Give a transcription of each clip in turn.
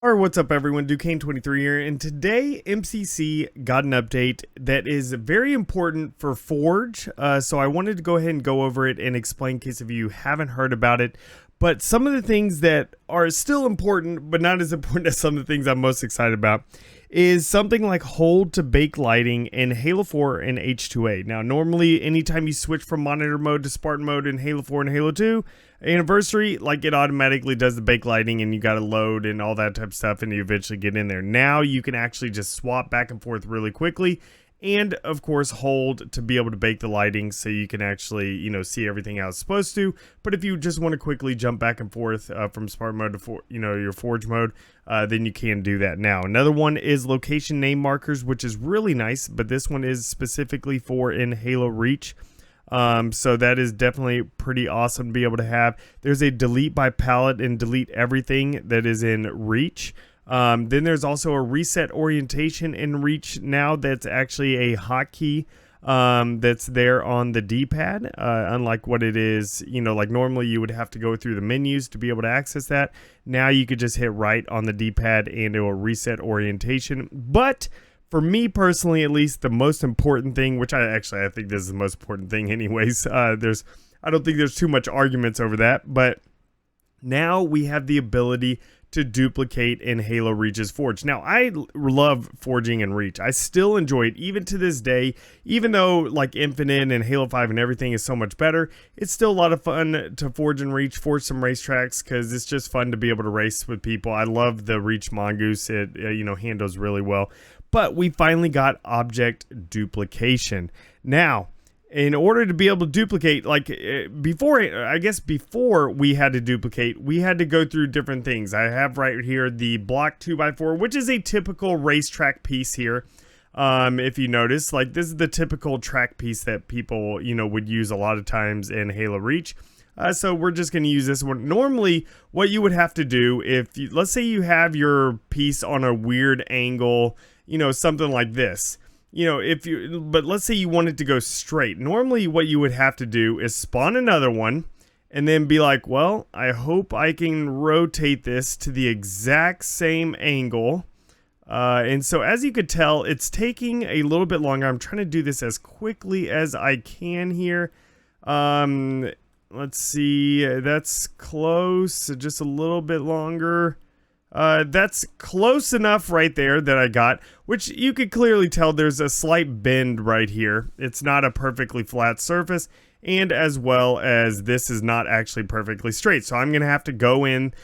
Alright, what's up everyone, Duquesne23 here, and today MCC got an update that is very important for Forge, so I wanted to go ahead and go over it and explain in case of you haven't heard about it. But some of the things that are still important, but not as important as some of the things I'm most excited about, is something like hold to bake lighting in Halo 4 and H2A. Now, normally, anytime you switch from monitor mode to Spartan mode in Halo 4 and Halo 2 Anniversary, like it automatically does the bake lighting and you got to load and all that type of stuff and you eventually get in there. Now you can actually just swap back and forth really quickly. And of course hold to be able to bake the lighting so you can actually, see everything how it's supposed to. But if you just want to quickly jump back and forth from Spartan mode to your Forge mode, then you can do that now. Another one is location name markers, which is really nice, but this one is specifically for in Halo Reach. So that is definitely pretty awesome to be able to have. There's a delete by palette and delete everything that is in Reach. Then there's also a reset orientation in Reach now that's actually a hotkey that's there on the D-pad, unlike what it is, like normally you would have to go through the menus to be able to access that. Now you could just hit right on the D-pad and it will reset orientation. But for me personally, at least, the most important thing, which I think this is the most important thing anyways, I don't think there's too much arguments over that, but now we have the ability to duplicate in Halo Reach's Forge. Now, I love forging in Reach. I still enjoy it even to this day, even though like Infinite and Halo 5 and everything is so much better. It's still a lot of fun to forge in Reach, forge some racetracks, because it's just fun to be able to race with people. I love the Reach Mongoose. It handles really well. But we finally got object duplication. Now, in order to be able to duplicate, before we had to duplicate, we had to go through different things. I have right here the block 2x4, which is a typical racetrack piece here. If you notice, like this is the typical track piece that people, would use a lot of times in Halo Reach. So we're just going to use this one. Normally, what you would have to do let's say you have your piece on a weird angle, something like this. But let's say you wanted to go straight. Normally what you would have to do is spawn another one and then be like, well, I hope I can rotate this to the exact same angle. And so as you could tell, it's taking a little bit longer. I'm trying to do this as quickly as I can here. Let's see, that's close, just a little bit longer. That's close enough right there that I got, which you could clearly tell there's a slight bend right here. It's not a perfectly flat surface, and as well as this is not actually perfectly straight. So I'm going to have to go in,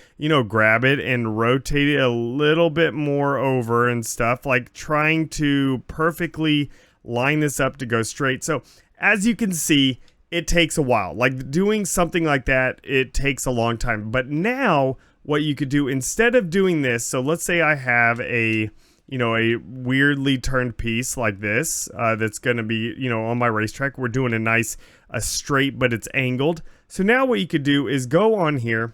grab it and rotate it a little bit more over and stuff, like trying to perfectly line this up to go straight. So as you can see, it takes a while. Like doing something like that, it takes a long time. But now what you could do instead of doing this, so let's say I have a weirdly turned piece like this that's going to be, on my racetrack. We're doing a straight, but it's angled. So now what you could do is go on here,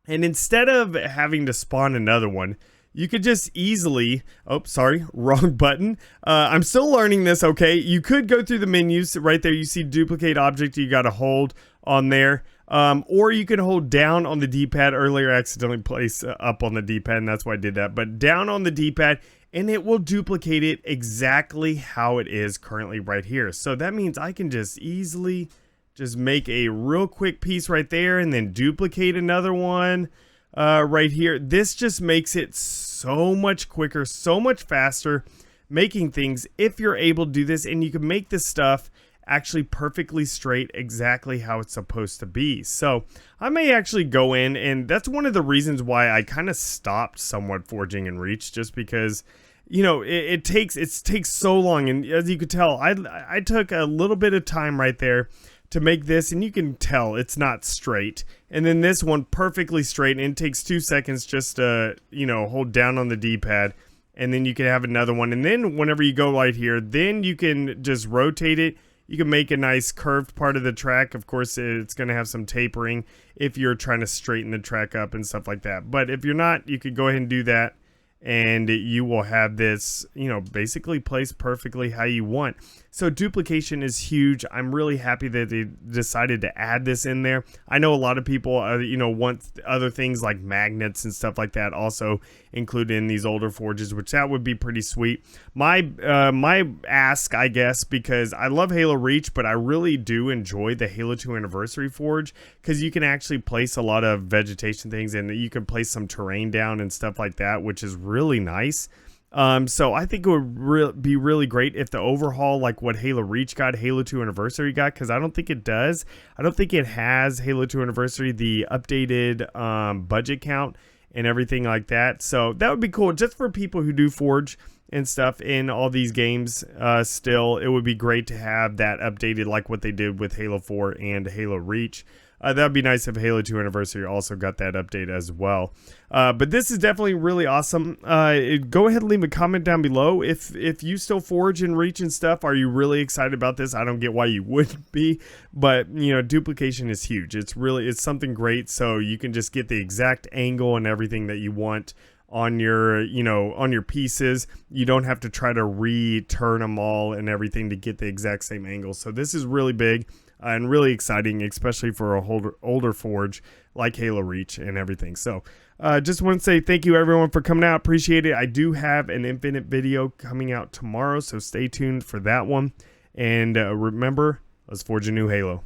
and instead of having to spawn another one, you could just easily, oh, sorry, wrong button. I'm still learning this, okay? You could go through the menus. Right there, you see duplicate object. You got to hold on there. Or you can hold down on the D-pad. Earlier, I accidentally placed up on the D-pad, and that's why I did that. But down on the D-pad, and it will duplicate it exactly how it is currently right here. So that means I can just easily just make a real quick piece right there and then duplicate another one right here. This just makes it so much quicker, so much faster, making things if you're able to do this, and you can make this stuff actually perfectly straight, exactly how it's supposed to be. So I may actually go in, and that's one of the reasons why I kind of stopped somewhat forging in Reach, just because it takes so long. And as you could tell, I took a little bit of time right there to make this, and you can tell it's not straight. And then this one perfectly straight, and it takes 2 seconds just to hold down on the D-pad, and then you can have another one. And then whenever you go right here, then you can just rotate it. You can make a nice curved part of the track. Of course, it's going to have some tapering if you're trying to straighten the track up and stuff like that. But if you're not, you could go ahead and do that. and you will have this, basically placed perfectly how you want. So duplication is huge. I'm really happy that they decided to add this in there. I know a lot of people, want other things like magnets and stuff like that also included in these older forges, which that would be pretty sweet. My ask, I guess, because I love Halo Reach, but I really do enjoy the Halo 2 Anniversary Forge, because you can actually place a lot of vegetation things, and you can place some terrain down and stuff like that, which is really nice. So I think it would be really great if the overhaul, like what Halo Reach got, Halo 2 Anniversary got, because I don't think it does. I don't think it has Halo 2 Anniversary, the updated budget count and everything like that. So that would be cool just for people who do Forge and stuff in all these games. Still, it would be great to have that updated like what they did with Halo 4 and Halo Reach. That would be nice if Halo 2 Anniversary also got that update as well. But this is definitely really awesome. Go ahead and leave a comment down below. If you still Forge and Reach and stuff, are you really excited about this? I don't get why you wouldn't be, but duplication is huge. It's something great, so you can just get the exact angle and everything that you want on your on your pieces. You don't have to try to return them all and everything to get the exact same angle. So this is really big and really exciting, especially for a older forge like Halo Reach and everything. So just want to say thank you everyone for coming out. Appreciate it. I do have an Infinite video coming out tomorrow, so stay tuned for that one. And remember, let's forge a new Halo.